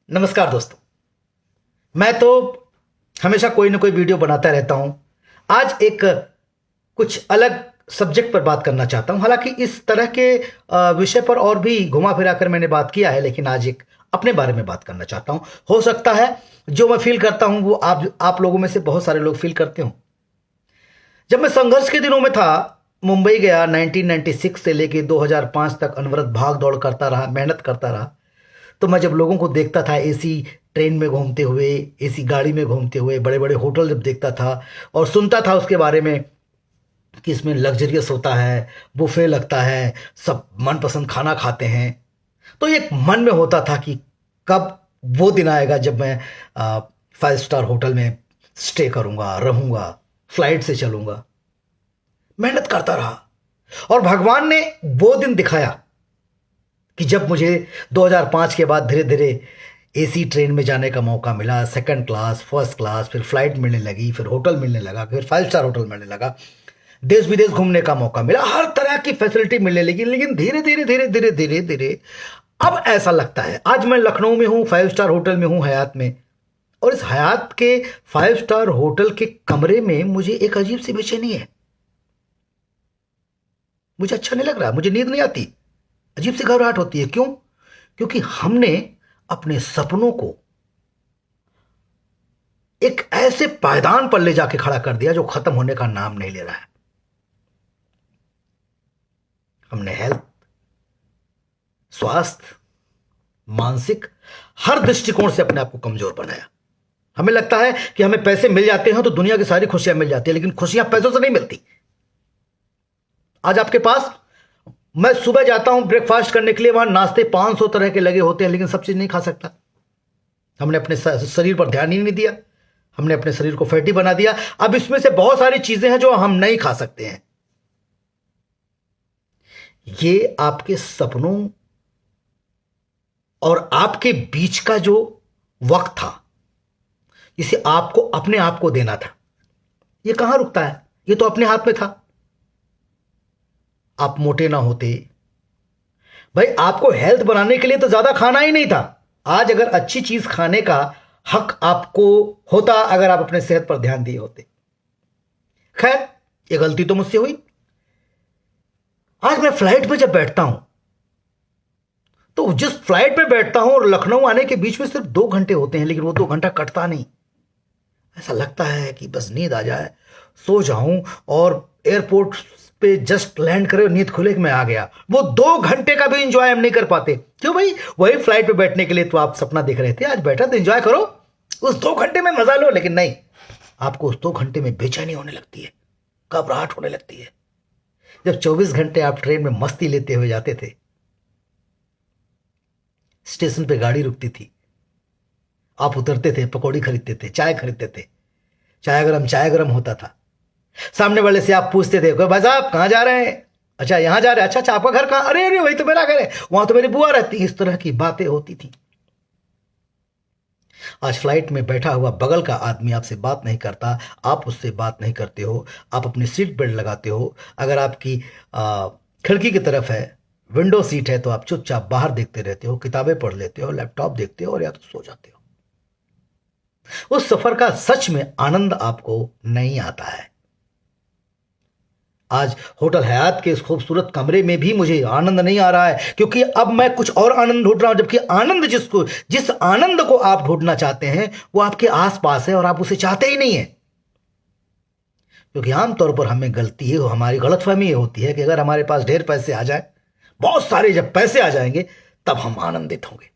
नमस्कार दोस्तों। मैं तो हमेशा कोई ना कोई वीडियो बनाता रहता हूं। आज एक कुछ अलग सब्जेक्ट पर बात करना चाहता हूं। हालांकि इस तरह के विषय पर और भी घुमा फिरा कर मैंने बात किया है, लेकिन आज एक अपने बारे में बात करना चाहता हूं। हो सकता है जो मैं फील करता हूं वो आप लोगों में से बहुत सारे लोग फील करते हो। जब मैं संघर्ष के दिनों में था, मुंबई गया 1996 से लेके 2005 तक अनवरत भाग दौड़ करता रहा, मेहनत करता रहा। तो मैं जब लोगों को देखता था एसी ट्रेन में घूमते हुए, एसी गाड़ी में घूमते हुए, बड़े बड़े होटल जब देखता था और सुनता था उसके बारे में कि इसमें लग्जरियस होता है, बुफे लगता है, सब मनपसंद खाना खाते हैं, तो एक मन में होता था कि कब वो दिन आएगा जब मैं 5 स्टार होटल में स्टे करूंगा, रहूंगा, फ्लाइट से चलूंगा। मेहनत करता रहा और भगवान ने वो दिन दिखाया कि जब मुझे 2005 के बाद धीरे धीरे एसी ट्रेन में जाने का मौका मिला, सेकंड क्लास, फर्स्ट क्लास, फिर फ्लाइट मिलने लगी, फिर होटल मिलने लगा, फिर 5 स्टार होटल मिलने लगा, देश विदेश घूमने का मौका मिला, हर तरह की फैसिलिटी मिलने लगी। लेकिन धीरे धीरे धीरे धीरे धीरे धीरे अब ऐसा लगता है, आज मैं लखनऊ में हूं, 5 स्टार होटल में हूं, हयात में, और इस हयात के 5 स्टार होटल के कमरे में मुझे एक अजीब सी बेचैनी है। मुझे अच्छा नहीं लग रहा, मुझे नींद नहीं आती, अजीब सी घबराहट होती है। क्यों? क्योंकि हमने अपने सपनों को एक ऐसे पायदान पर ले जाके खड़ा कर दिया जो खत्म होने का नाम नहीं ले रहा है। हमने हेल्थ, स्वास्थ्य, मानसिक, हर दृष्टिकोण से अपने आप को कमजोर बनाया। हमें लगता है कि हमें पैसे मिल जाते हैं तो दुनिया की सारी खुशियां मिल जाती है, लेकिन खुशियां पैसों से नहीं मिलती। आज आपके पास, मैं सुबह जाता हूं ब्रेकफास्ट करने के लिए, वहां नाश्ते 500 तरह के लगे होते हैं, लेकिन सब चीज नहीं खा सकता। हमने अपने शरीर पर ध्यान ही नहीं दिया, हमने अपने शरीर को फैटी बना दिया। अब इसमें से बहुत सारी चीजें हैं जो हम नहीं खा सकते हैं। ये आपके सपनों और आपके बीच का जो वक्त था, जिसे आपको अपने आप को देना था, ये कहां रुकता है? ये तो अपने हाथ में था। आप मोटे ना होते भाई, आपको हेल्थ बनाने के लिए तो ज्यादा खाना ही नहीं था। आज अगर अच्छी चीज खाने का हक आपको होता, अगर आप अपने सेहत पर ध्यान दिए होते। खैर, ये गलती तो मुझसे हुई। आज मैं फ्लाइट में जब बैठता हूं, तो जिस फ्लाइट में बैठता हूं और लखनऊ आने के बीच में सिर्फ 2 घंटे होते हैं, लेकिन वो 2 घंटा कटता नहीं। ऐसा लगता है कि बस नींद आ जाए, सो जाऊं और एयरपोर्ट पे जस्ट लैंड करे और नींद खुले कि मैं आ गया। वो 2 घंटे का भी इंजॉय हम नहीं कर पाते। क्यों भाई? वही फ्लाइट पे बैठने के लिए तो आप सपना देख रहे थे, आज बैठा तो इंजॉय करो, उस 2 घंटे में मजा लो। लेकिन नहीं, आपको उस 2 घंटे में बेचैनी होने लगती है, घबराहट होने लगती है। जब 24 घंटे आप ट्रेन में मस्ती लेते हुए जाते थे, स्टेशन पे गाड़ी रुकती थी, आप उतरते थे, पकौड़ी खरीदते थे, चाय खरीदते थे, चाय गरम होता था। सामने वाले से आप पूछते थे, भाई साहब कहां जा रहे हैं? अच्छा यहां जा रहे हैं। अच्छा आपका घर कहां? अरे अरे वही तो मेरा घर है, वहां तो मेरी बुआ रहती है। इस तरह की बातें होती थी। आज फ्लाइट में बैठा हुआ बगल का आदमी आपसे बात नहीं करता, आप उससे बात नहीं करते हो, आप अपनी सीट बेल्ट लगाते हो। अगर आपकी खिड़की की तरफ है, विंडो सीट है, तो आप चुपचाप बाहर देखते रहते हो, किताबें पढ़ लेते हो, लैपटॉप देखते हो और या तो सो जाते हो। उस सफर का सच में आनंद आपको नहीं आता है। आज होटल हयात के इस खूबसूरत कमरे में भी मुझे आनंद नहीं आ रहा है, क्योंकि अब मैं कुछ और आनंद ढूंढ रहा हूं। जबकि आनंद जिस आनंद को आप ढूंढना चाहते हैं वो आपके आसपास है और आप उसे चाहते ही नहीं है। क्योंकि आमतौर पर हमें गलती है, हमारी गलतफहमी ये होती है कि अगर हमारे पास ढेर पैसे आ जाए, बहुत सारे जब पैसे आ जाएंगे, तब हम आनंदित होंगे।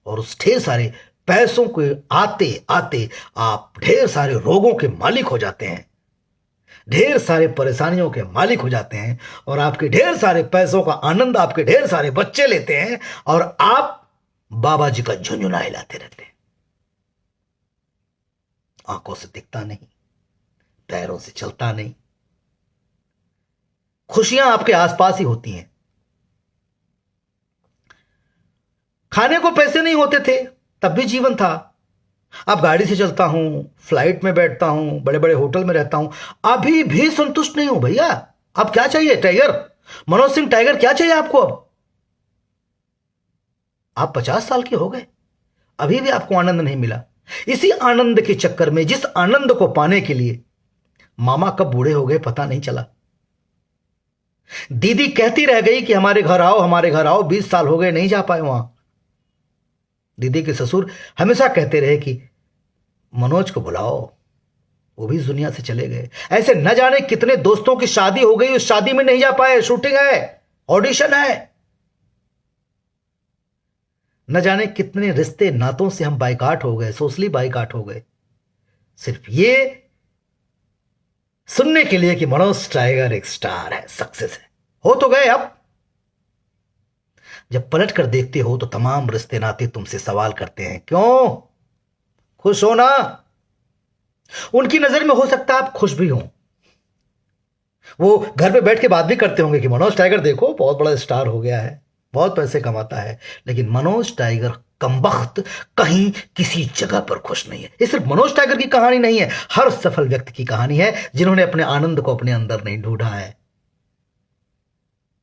और उस ढेर सारे पैसों के आते आते आप ढेर सारे रोगों के मालिक हो जाते हैं, ढेर सारे परेशानियों के मालिक हो जाते हैं, और आपके ढेर सारे पैसों का आनंद आपके ढेर सारे बच्चे लेते हैं, और आप बाबा जी का झुंझुना हिलाते रहते हैं। आंखों से दिखता नहीं, पैरों से चलता नहीं। खुशियां आपके आसपास ही होती हैं। खाने को पैसे नहीं होते थे, तब भी जीवन था। अब गाड़ी से चलता हूं, फ्लाइट में बैठता हूं, बड़े बड़े होटल में रहता हूं, अभी भी संतुष्ट नहीं हूं भैया। अब क्या चाहिए? टाइगर, मनोज सिंह टाइगर क्या चाहिए आपको? अब आप 50 साल के हो गए, अभी भी आपको आनंद नहीं मिला। इसी आनंद के चक्कर में, जिस आनंद को पाने के लिए मामा कब बूढ़े हो गए पता नहीं चला। दीदी कहती रह गई कि हमारे घर आओ, हमारे घर आओ, 20 साल हो गए नहीं जा पाए वहां। दीदी के ससुर हमेशा कहते रहे कि मनोज को बुलाओ, वो भी इस दुनिया से चले गए। ऐसे न जाने कितने दोस्तों की शादी हो गई, उस शादी में नहीं जा पाए, शूटिंग है, ऑडिशन है। न जाने कितने रिश्ते नातों से हम बाइकाट हो गए, सोशली बाइकाट हो गए, सिर्फ ये सुनने के लिए कि मनोज टाइगर एक स्टार है, सक्सेस है। हो तो गए। अब जब पलट कर देखते हो तो तमाम रिश्ते नाते तुमसे सवाल करते हैं, क्यों? खुश हो ना? उनकी नजर में हो सकता है आप खुश भी हो। वो घर पे बैठ के बात भी करते होंगे कि मनोज टाइगर देखो बहुत बड़ा स्टार हो गया है, बहुत पैसे कमाता है, लेकिन मनोज टाइगर कमबख्त कहीं किसी जगह पर खुश नहीं है। ये सिर्फ मनोज टाइगर की कहानी नहीं है, हर सफल व्यक्ति की कहानी है जिन्होंने अपने आनंद को अपने अंदर नहीं ढूंढा है।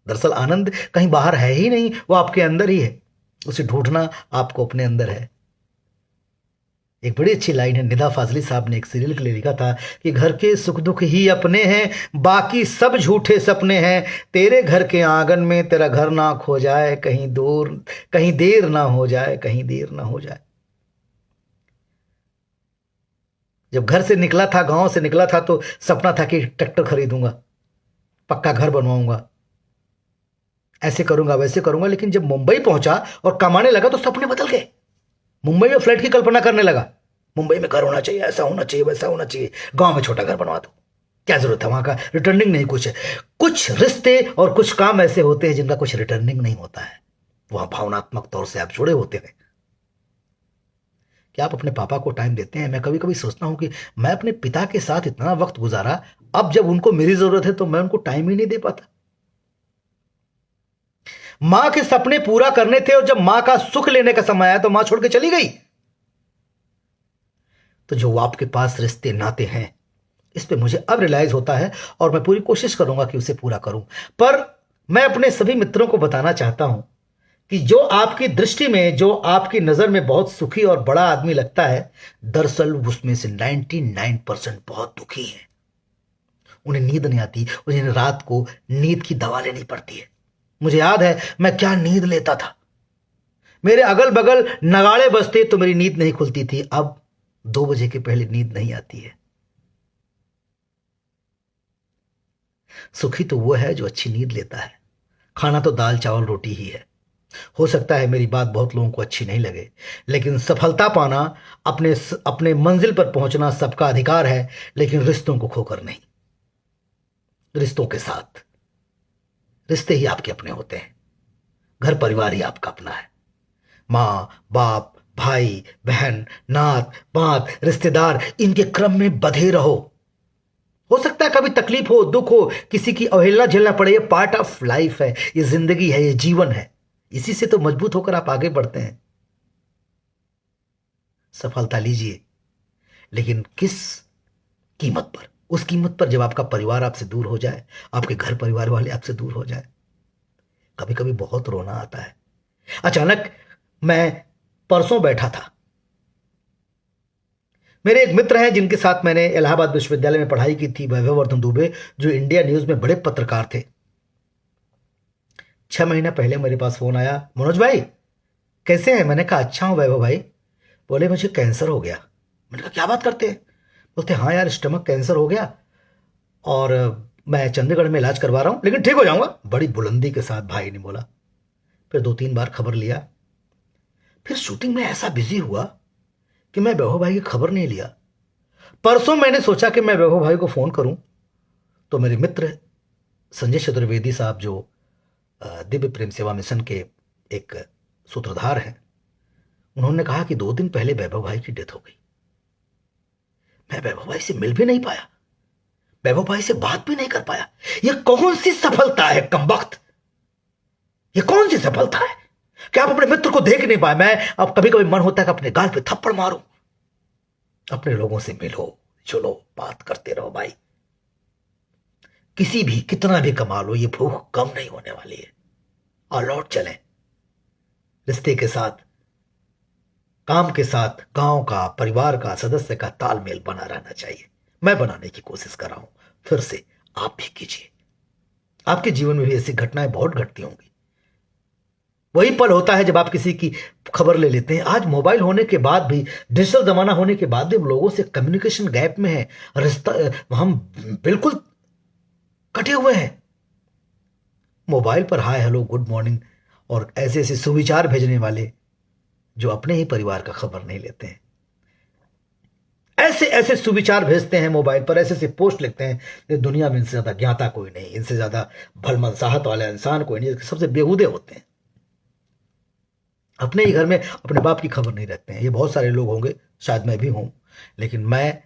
दरअसल आनंद कहीं बाहर है ही नहीं, वो आपके अंदर ही है, उसे ढूंढना आपको अपने अंदर है। एक बड़ी अच्छी लाइन है, निदा फाजली साहब ने एक सीरियल के लिए लिखा था कि घर के सुख दुख ही अपने हैं, बाकी सब झूठे सपने हैं, तेरे घर के आंगन में तेरा घर ना खो जाए, कहीं दूर, कहीं देर ना हो जाए, कहीं देर ना हो जाए। जब घर से निकला था, गांव से निकला था, तो सपना था कि ट्रैक्टर खरीदूंगा, पक्का घर बनवाऊंगा, ऐसे करूंगा वैसे करूंगा। लेकिन जब मुंबई पहुंचा और कमाने लगा तो सपने बदल गए। मुंबई में फ्लैट की कल्पना करने लगा, मुंबई में घर होना चाहिए, ऐसा होना चाहिए, वैसा होना चाहिए, गांव में छोटा घर बनवा दो, क्या जरूरत है, वहां का रिटर्निंग नहीं कुछ है। कुछ रिश्ते और कुछ काम ऐसे होते हैं जिनका कुछ रिटर्निंग नहीं होता है, वहां भावनात्मक तौर से आप जुड़े होते हैं। क्या आप अपने पापा को टाइम देते हैं? मैं कभी कभी सोचता हूं कि मैं अपने पिता के साथ इतना वक्त गुजारा, अब जब उनको मेरी जरूरत है तो मैं उनको टाइम ही नहीं दे पाता। मां के सपने पूरा करने थे और जब मां का सुख लेने का समय आया तो मां छोड़ के चली गई। तो जो आपके पास रिश्ते नाते हैं, इस पे मुझे अब रियलाइज होता है और मैं पूरी कोशिश करूंगा कि उसे पूरा करूं। पर मैं अपने सभी मित्रों को बताना चाहता हूं कि जो आपकी दृष्टि में, जो आपकी नजर में बहुत सुखी और बड़ा आदमी लगता है, दरअसल उसमें से 99% बहुत दुखी है। उन्हें नींद नहीं आती, उन्हें रात को नींद की दवा लेनी पड़ती है। मुझे याद है मैं क्या नींद लेता था, मेरे अगल बगल नगाड़े बजते तो मेरी नींद नहीं खुलती थी। अब 2 बजे के पहले नींद नहीं आती है। सुखी तो वो है जो अच्छी नींद लेता है। खाना तो दाल चावल रोटी ही है। हो सकता है मेरी बात बहुत लोगों को अच्छी नहीं लगे, लेकिन सफलता पाना, अपने अपने मंजिल पर पहुंचना सबका अधिकार है, लेकिन रिश्तों को खोकर नहीं। रिश्तों के साथ, रिश्ते ही आपके अपने होते हैं, घर परिवार ही आपका अपना है। मां बाप, भाई बहन, नात बात, रिश्तेदार, इनके क्रम में बंधे रहो। हो सकता है कभी तकलीफ हो, दुख हो, किसी की अवहेलना झेलना पड़े, ये पार्ट ऑफ लाइफ है, ये जिंदगी है, ये जीवन है। इसी से तो मजबूत होकर आप आगे बढ़ते हैं। सफलता लीजिए, लेकिन किस कीमत पर? उस कीमत पर जब आपका परिवार आपसे दूर हो जाए, आपके घर परिवार वाले आपसे दूर हो जाए। कभी कभी बहुत रोना आता है। अचानक मैं परसों बैठा था, मेरे एक मित्र हैं जिनके साथ मैंने इलाहाबाद विश्वविद्यालय में पढ़ाई की थी, वैभव वर्धन दुबे, जो इंडिया न्यूज में बड़े पत्रकार थे। 6 महीने पहले मेरे पास फोन आया, मनोज भाई कैसे हैं? मैंने कहा अच्छा हूं वैभव भाई। बोले मुझे कैंसर हो गया। मैंने कहा क्या बात करते हैं? बोलते हाँ यार, स्टमक कैंसर हो गया और मैं चंडीगढ़ में इलाज करवा रहा हूं, लेकिन ठीक हो जाऊंगा। बड़ी बुलंदी के साथ भाई ने बोला। फिर 2-3 बार खबर लिया। फिर शूटिंग में ऐसा बिजी हुआ कि मैं वैभव भाई की खबर नहीं लिया। परसों मैंने सोचा कि मैं वैभव भाई को फोन करूं, तो मेरे मित्र संजय चतुर्वेदी साहब, जो दिव्य प्रेम सेवा मिशन के एक सूत्रधार हैं, उन्होंने कहा कि 2 दिन पहले वैभव भाई की डेथ हो गई। मैं वैभव भाई से मिल भी नहीं पाया, वैभव भाई से बात भी नहीं कर पाया। यह कौन सी सफलता है कमबख्त? यह कौन सी सफलता है? क्या आप अपने मित्र को देख नहीं पाए? मैं अब कभी कभी मन होता है कि अपने गाल पे थप्पड़ मारूं। अपने लोगों से मिलो, चलो, बात करते रहो भाई। किसी भी, कितना भी कमा लो, ये भूख कम नहीं होने वाली है। और लौट चलें रिश्ते के साथ, काम के साथ गांव का, परिवार का सदस्य का तालमेल बना रहना चाहिए। मैं बनाने की कोशिश कर रहा हूं, फिर से आप भी कीजिए। आपके जीवन में भी ऐसी घटनाएं बहुत घटती होंगी। वही पल होता है जब आप किसी की खबर ले लेते हैं। आज मोबाइल होने के बाद भी, डिजिटल जमाना होने के बाद भी हम लोगों से कम्युनिकेशन गैप में है, रिश्ता, हम बिल्कुल कटे हुए हैं। मोबाइल पर हाय हेलो गुड मॉर्निंग और ऐसे ऐसे सुविचार भेजने वाले जो अपने ही परिवार का खबर नहीं लेते हैं, ऐसे ऐसे सुविचार भेजते हैं मोबाइल पर, ऐसे ऐसे पोस्ट लिखते हैं कि दुनिया में इनसे ज्यादा ज्ञाता कोई नहीं, इनसे ज्यादा भलमनसाहत वाला इंसान कोई नहीं, सबसे बेहूदे होते हैं। अपने ही घर में अपने बाप की खबर नहीं रखते हैं। ये बहुत सारे लोग होंगे, शायद मैं भी हूं, लेकिन मैं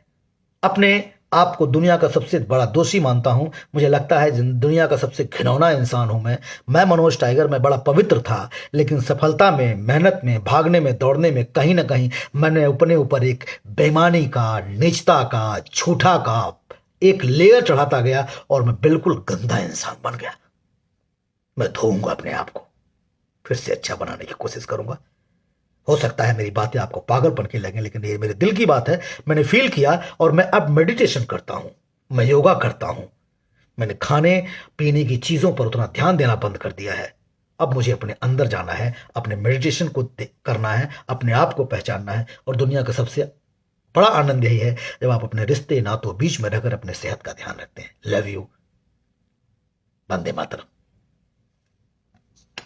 अपने आप को दुनिया का सबसे बड़ा दोषी मानता हूं। मुझे लगता है दुनिया का सबसे घिनौना इंसान हूं मैं मनोज टाइगर। मैं बड़ा पवित्र था, लेकिन सफलता में, मेहनत में, भागने में, दौड़ने में कहीं ना कहीं मैंने अपने ऊपर एक बेईमानी का, नीचता का, झूठा का एक लेयर चढ़ाता गया और मैं बिल्कुल गंदा इंसान बन गया। मैं धोऊंगा अपने आप को, फिर से अच्छा बनाने की कोशिश करूंगा। हो सकता है मेरी बातें आपको पागलपन की लगें, लेकिन ये मेरे दिल की बात है। मैंने फील किया और मैं अब मेडिटेशन करता हूं, मैं योगा करता हूं। मैंने खाने पीने की चीजों पर उतना ध्यान देना बंद कर दिया है। अब मुझे अपने अंदर जाना है, अपने मेडिटेशन को करना है, अपने आप को पहचानना है। और दुनिया का सबसे बड़ा आनंद यही है जब आप अपने रिश्ते नातों बीच में रहकर अपने सेहत का ध्यान रखते हैं। Love you. वंदे मातरम।